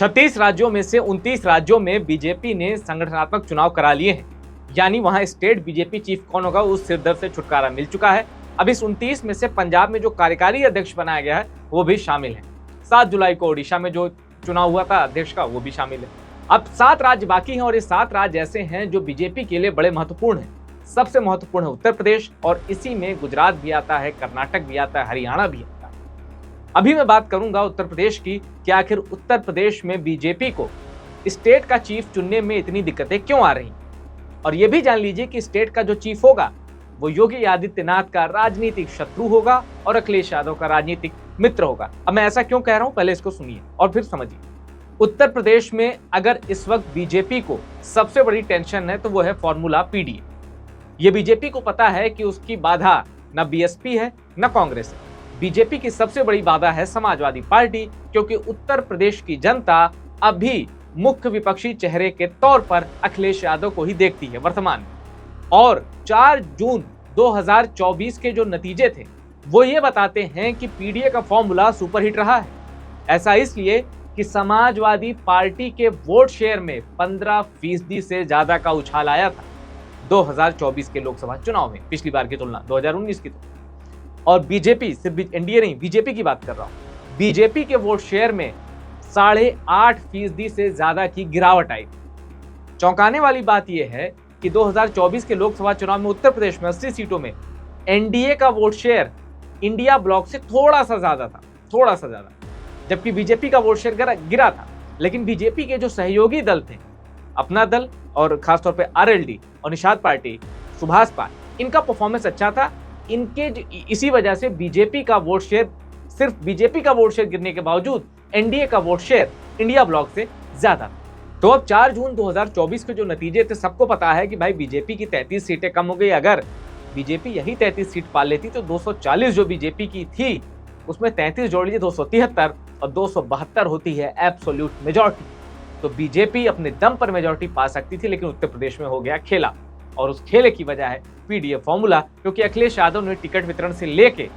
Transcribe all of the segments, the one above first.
36 राज्यों में से 29 राज्यों में बीजेपी ने संगठनात्मक चुनाव करा लिए हैं, यानी वहां स्टेट बीजेपी चीफ कौन होगा उस सिरदर्द से छुटकारा मिल चुका है। अब इस 29 में से पंजाब में जो कार्यकारी अध्यक्ष बनाया गया है वो भी शामिल है। 7 जुलाई को ओडिशा में जो चुनाव हुआ था अध्यक्ष का वो भी शामिल है। अब 7 राज्य बाकी हैं और ये 7 राज्य ऐसे हैं जो बीजेपी के लिए बड़े महत्वपूर्ण हैं। सबसे महत्वपूर्ण है उत्तर प्रदेश और इसी में गुजरात भी आता है, कर्नाटक भी आता है, हरियाणा भी आता है। अभी मैं बात करूंगा उत्तर प्रदेश की कि आखिर उत्तर प्रदेश में बीजेपी को स्टेट का चीफ चुनने में इतनी दिक्कतें क्यों आ रही, और यह भी जान लीजिए कि स्टेट का जो चीफ होगा वो योगी आदित्यनाथ का राजनीतिक शत्रु होगा और अखिलेश यादव का राजनीतिक मित्र होगा। अब मैं ऐसा क्यों कह रहा हूं, पहले इसको सुनिए और फिर समझिए। उत्तर प्रदेश में अगर इस वक्त बीजेपी को सबसे बड़ी टेंशन है तो वो है फॉर्मूला पीडीए। ये बीजेपी को पता है कि उसकी बाधा न बीएसपी है न कांग्रेस है। बीजेपी की सबसे बड़ी बाधा है समाजवादी पार्टी, क्योंकि उत्तर प्रदेश की जनता अभी मुख्य विपक्षी चेहरे के तौर पर अखिलेश यादव को ही देखती है वर्तमान में। और 4 जून 2024 के जो नतीजे थे वो ये बताते हैं कि पीडीए का फॉर्मूला सुपरहिट रहा है। ऐसा इसलिए कि समाजवादी पार्टी के वोट शेयर में 15% से ज्यादा का उछाल आया था 2024 के लोकसभा चुनाव में, पिछली बार की तुलना 2019 की तुलना। और बीजेपी, सिर्फ एनडीए नहीं, बीजेपी की बात कर रहा हूं, बीजेपी के वोट शेयर में 8.5% से ज्यादा की गिरावट आई। चौंकाने वाली बात यह है कि 2024 के लोकसभा चुनाव में उत्तर प्रदेश में 80 सीटों में एनडीए का वोट शेयर इंडिया ब्लॉक से थोड़ा सा ज्यादा था, थोड़ा सा ज्यादा, जबकि बीजेपी का वोट शेयर गिरा था। लेकिन बीजेपी के जो सहयोगी दल थे, अपना दल और खासतौर पे आरएलडी और निषाद पार्टी, सुभाष पार्टी, इनका परफॉर्मेंस अच्छा था। इनके इसी वजह से बीजेपी का वोट शेयर, सिर्फ बीजेपी का वोट शेयर गिरने के बावजूद एनडीए का वोट शेयर इंडिया ब्लॉक से ज्यादा। तो अब 4 जून 2024 के जो नतीजे थे, सबको पता है कि भाई बीजेपी की 33 सीटें कम हो गई। अगर बीजेपी यही 33 सीट पा लेती तो 240 जो बीजेपी की थी उसमें 33 जोड़ लीजिए 273 और 272 होती है एब्सोल्यूट मेजॉरिटी। तो बीजेपी अपने दम पर मेजॉरिटी पा सकती थी, लेकिन उत्तर प्रदेश में हो गया खेला। और उस खेले की वजह है पीडीए फॉर्मूला, क्योंकि अखिलेश यादव ने टिकट वितरण से लेके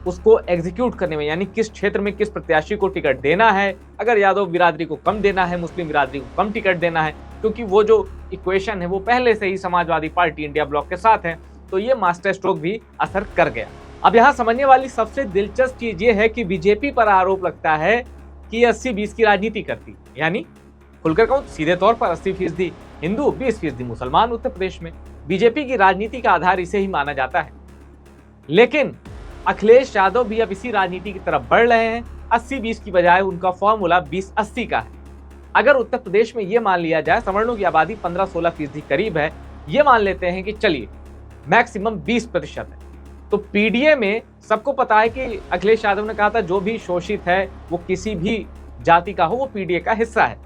उसको एग्जीक्यूट करने में, यानी किस क्षेत्र में किस प्रत्याशी को टिकट देना है, अगर यादव बिरादरी को कम देना है, मुस्लिम बिरादरी को कम टिकट देना है, क्योंकि वो जो इक्वेशन है वो पहले से ही समाजवादी पार्टी इंडिया ब्लॉक के साथ है, तो ये मास्टर स्ट्रोक भी असर कर गया। अब यहाँ समझने वाली सबसे दिलचस्प चीज ये है कि बीजेपी पर आरोप लगता है कि 80-20 की राजनीति करती, यानी खुलकर कहूं सीधे तौर पर 80% हिंदू, 20% मुसलमान उत्तर प्रदेश में। बीजेपी की राजनीति का आधार इसे ही माना जाता है। लेकिन अखिलेश यादव भी अब इसी राजनीति की तरफ बढ़ रहे हैं। 80-20 की बजाय उनका फॉर्मूला 20-80 का है। अगर उत्तर प्रदेश में यह मान लिया जाए, सवर्णों की आबादी 15-16% करीब है, ये मान लेते हैं कि चलिए मैक्सिमम 20% है, तो पीडीए में सबको पता है कि अखिलेश यादव ने कहा था जो भी शोषित है वो किसी भी जाति का हो वो पीडीए का हिस्सा है।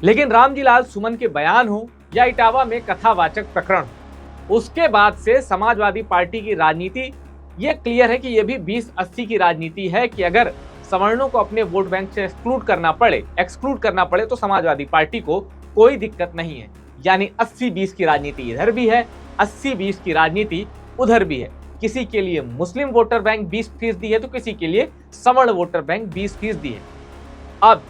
लेकिन रामजी लाल सुमन के बयान हो या इटावा में कथावाचक प्रकरण, उसके बाद से समाजवादी पार्टी की राजनीति ये क्लियर है कि ये भी 20-80 की राजनीति है कि अगर सवर्णों को अपने वोट बैंक से एक्सक्लूड करना पड़े तो समाजवादी पार्टी को कोई दिक्कत नहीं है। यानी 80-20 की राजनीति इधर भी है, 80-20 की राजनीति उधर भी है। किसी के लिए मुस्लिम वोटर बैंक 20% है तो किसी के लिए सवर्ण वोटर बैंक 20% है। अब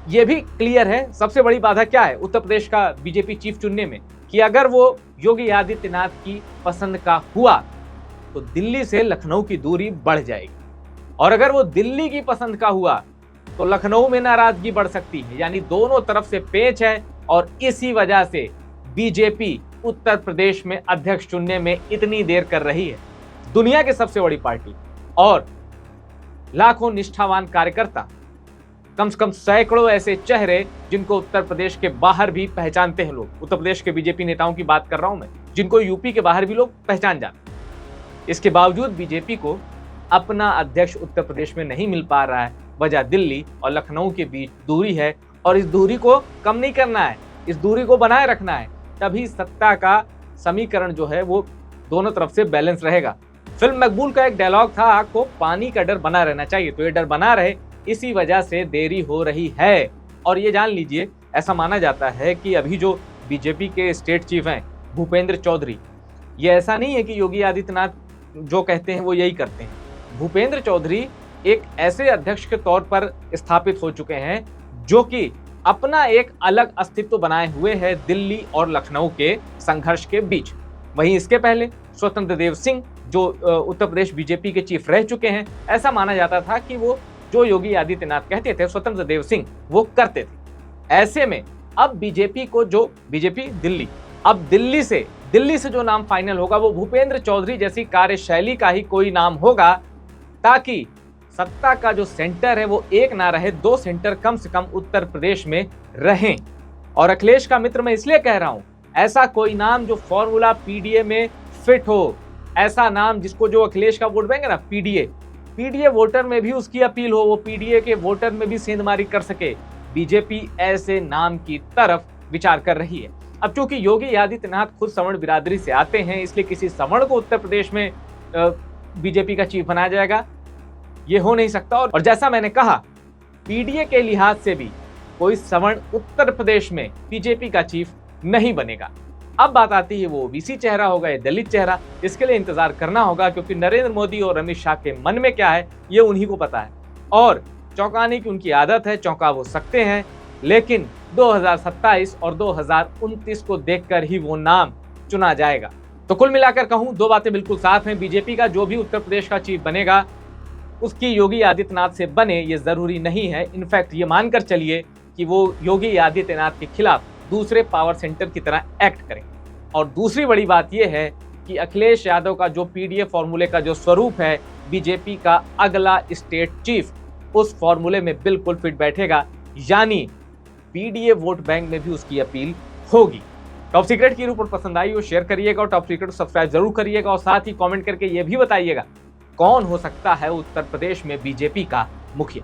यह भी क्लियर है, सबसे बड़ी बाधा क्या है उत्तर प्रदेश का बीजेपी चीफ चुनने में, कि अगर वो योगी आदित्यनाथ की पसंद का हुआ तो दिल्ली से लखनऊ की दूरी बढ़ जाएगी, और अगर वो दिल्ली की पसंद का हुआ तो लखनऊ में नाराजगी बढ़ सकती है। यानी दोनों तरफ से पेच है, और इसी वजह से बीजेपी उत्तर प्रदेश में अध्यक्ष चुनने में इतनी देर कर रही है। दुनिया की सबसे बड़ी पार्टी और लाखों निष्ठावान कार्यकर्ता, कम से कम सैकड़ों ऐसे चेहरे जिनको उत्तर प्रदेश के बाहर भी पहचानते हैं लोग। उत्तर प्रदेश के बीजेपी नेताओं की बात कर रहा हूं मैं, जिनको यूपी के बाहर भी लोग पहचान जाते। इसके बावजूद बीजेपी को अपना अध्यक्ष उत्तर प्रदेश में नहीं मिल पा रहा है। वजह दिल्ली और लखनऊ के बीच दूरी है, और इस दूरी को कम नहीं करना है, इस दूरी को बनाए रखना है, तभी सत्ता का समीकरण जो है वो दोनों तरफ से बैलेंस रहेगा। फिल्म मकबूल का एक डायलॉग था, आग को पानी का डर बना रहना चाहिए, तो ये डर बना रहे, इसी वजह से देरी हो रही है। और ये जान लीजिए, ऐसा माना जाता है कि अभी जो बीजेपी के स्टेट चीफ हैं भूपेंद्र चौधरी, ये ऐसा नहीं है कि योगी आदित्यनाथ जो कहते हैं वो यही करते हैं। भूपेंद्र चौधरी एक ऐसे अध्यक्ष के तौर पर स्थापित हो चुके हैं जो कि अपना एक अलग अस्तित्व बनाए हुए है दिल्ली और लखनऊ के संघर्ष के बीच। वहीं इसके पहले स्वतंत्र देव सिंह जो उत्तर प्रदेश बीजेपी के चीफ रह चुके हैं, ऐसा माना जाता था कि वो जो योगी आदित्यनाथ कहते थे स्वतंत्र देव सिंह वो करते थे। ऐसे में अब बीजेपी को जो बीजेपी दिल्ली, अब दिल्ली से जो नाम फाइनल होगा वो भूपेंद्र चौधरी जैसी कार्यशैली का ही कोई नाम होगा, ताकि सत्ता का जो सेंटर है वो एक ना रहे, 2 सेंटर कम से कम उत्तर प्रदेश में रहें। और अखिलेश का मित्र मैं इसलिए कह रहा हूं, ऐसा कोई नाम जो फॉर्मूला पीडीए में फिट हो, ऐसा नाम जिसको जो अखिलेश का वोट बैंक है ना पीडीए वोटर में भी उसकी अपील हो, वो पीडीए के वोटर में भी सेंधमारी कर सके। बीजेपी ऐसे नाम की तरफ विचार कर रही है। अब चूंकि योगी आदित्यनाथ खुद सवर्ण बिरादरी से आते हैं, इसलिए किसी सवर्ण को उत्तर प्रदेश में बीजेपी का चीफ बनाया जाएगा, ये हो नहीं सकता। और जैसा मैंने कहा, पीडीए के लिहाज से भी कोई सवर्ण उत्तर प्रदेश में बीजेपी का चीफ नहीं बनेगा। अब बात आती है वो ओबीसी चेहरा होगा या दलित चेहरा, इसके लिए इंतजार करना होगा, क्योंकि नरेंद्र मोदी और अमित शाह के मन में क्या है ये उन्हीं को पता है। और चौंकाने की उनकी आदत है, चौंका वो सकते हैं, लेकिन 2027 और 2029 को देखकर ही वो नाम चुना जाएगा। तो कुल मिलाकर कहूं, 2 बातें बिल्कुल साफ हैं। बीजेपी का जो भी उत्तर प्रदेश का चीफ बनेगा उसकी योगी आदित्यनाथ से बने ये जरूरी नहीं है। इनफैक्ट ये मानकर चलिए कि वो योगी आदित्यनाथ के खिलाफ दूसरे पावर सेंटर की तरह एक्ट करें। और दूसरी बड़ी बात यह है कि अखिलेश यादव का जो पीडीए फॉर्मूले का जो स्वरूप है, बीजेपी का अगला स्टेट चीफ उस फॉर्मूले में बिल्कुल फिट बैठेगा, यानी पीडीए वोट बैंक में भी उसकी अपील होगी। टॉप सीक्रेट की रिपोर्ट पसंद आई हो शेयर करिएगा और टॉप सीक्रेट को सब्सक्राइब जरूर करिएगा, और साथ ही कमेंट करके ये भी बताइएगा कौन हो सकता है उत्तर प्रदेश में बीजेपी का मुखिया।